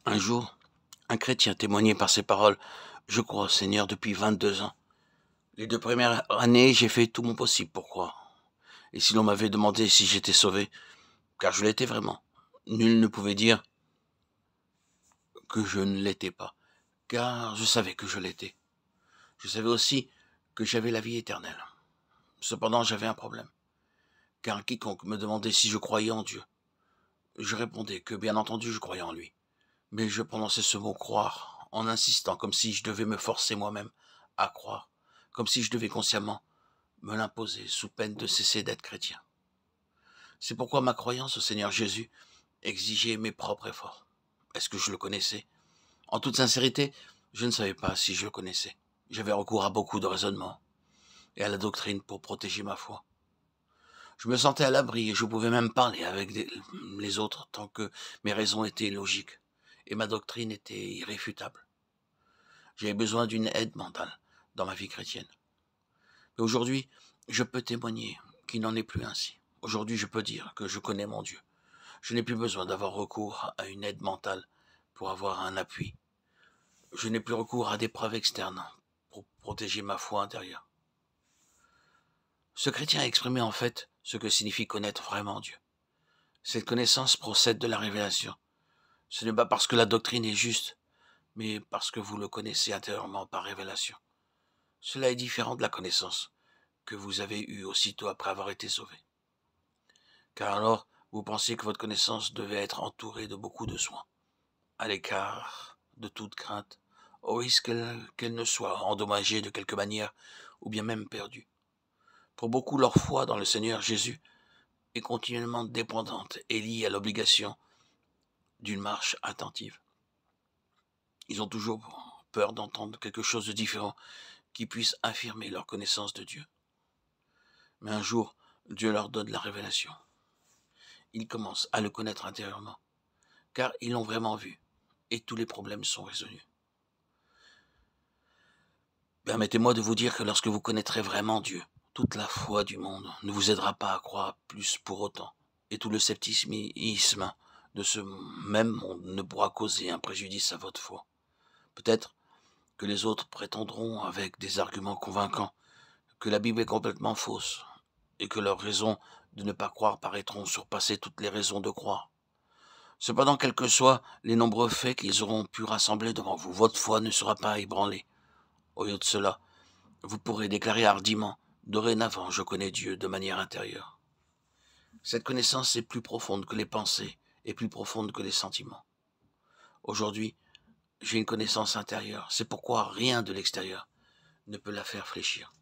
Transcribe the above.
Un jour, un chrétien témoignait par ses paroles: «Je crois au Seigneur depuis 22 ans. Les 2 premières années, j'ai fait tout mon possible pour croire. Et si l'on m'avait demandé si j'étais sauvé, car je l'étais vraiment, nul ne pouvait dire que je ne l'étais pas, car je savais que je l'étais. Je savais aussi que j'avais la vie éternelle. Cependant, j'avais un problème, car quiconque me demandait si je croyais en Dieu, je répondais que bien entendu je croyais en lui. Mais je prononçais ce mot croire en insistant, comme si je devais me forcer moi-même à croire, comme si je devais consciemment me l'imposer sous peine de cesser d'être chrétien. C'est pourquoi ma croyance au Seigneur Jésus exigeait mes propres efforts. Est-ce que je le connaissais? En toute sincérité, je ne savais pas si je le connaissais. J'avais recours à beaucoup de raisonnements et à la doctrine pour protéger ma foi. Je me sentais à l'abri et je pouvais même parler avec les autres tant que mes raisons étaient logiques et ma doctrine était irréfutable. J'avais besoin d'une aide mentale dans ma vie chrétienne. Mais aujourd'hui, je peux témoigner qu'il n'en est plus ainsi. Aujourd'hui, je peux dire que je connais mon Dieu. Je n'ai plus besoin d'avoir recours à une aide mentale pour avoir un appui. Je n'ai plus recours à des preuves externes pour protéger ma foi intérieure. Ce chrétien a exprimé en fait ce que signifie connaître vraiment Dieu. Cette connaissance procède de la révélation. Ce n'est pas parce que la doctrine est juste, mais parce que vous le connaissez intérieurement par révélation. Cela est différent de la connaissance que vous avez eue aussitôt après avoir été sauvé. Car alors, vous pensiez que votre connaissance devait être entourée de beaucoup de soins, à l'écart de toute crainte, au risque qu'elle ne soit endommagée de quelque manière, ou bien même perdue. Pour beaucoup, leur foi dans le Seigneur Jésus est continuellement dépendante et liée à l'obligation d'une marche attentive. Ils ont toujours peur d'entendre quelque chose de différent qui puisse affirmer leur connaissance de Dieu. Mais un jour, Dieu leur donne la révélation. Ils commencent à le connaître intérieurement, car ils l'ont vraiment vu, et tous les problèmes sont résolus. Permettez-moi de vous dire que lorsque vous connaîtrez vraiment Dieu, toute la foi du monde ne vous aidera pas à croire plus pour autant, et tout le scepticisme de ce même monde ne pourra causer un préjudice à votre foi. Peut-être que les autres prétendront avec des arguments convaincants que la Bible est complètement fausse, et que leurs raisons de ne pas croire paraîtront surpasser toutes les raisons de croire. Cependant, quels que soient les nombreux faits qu'ils auront pu rassembler devant vous, votre foi ne sera pas ébranlée. Au lieu de cela, vous pourrez déclarer hardiment: dorénavant, je connais Dieu de manière intérieure. Cette connaissance est plus profonde que les pensées et plus profonde que les sentiments. Aujourd'hui, j'ai une connaissance intérieure. C'est pourquoi rien de l'extérieur ne peut la faire fléchir.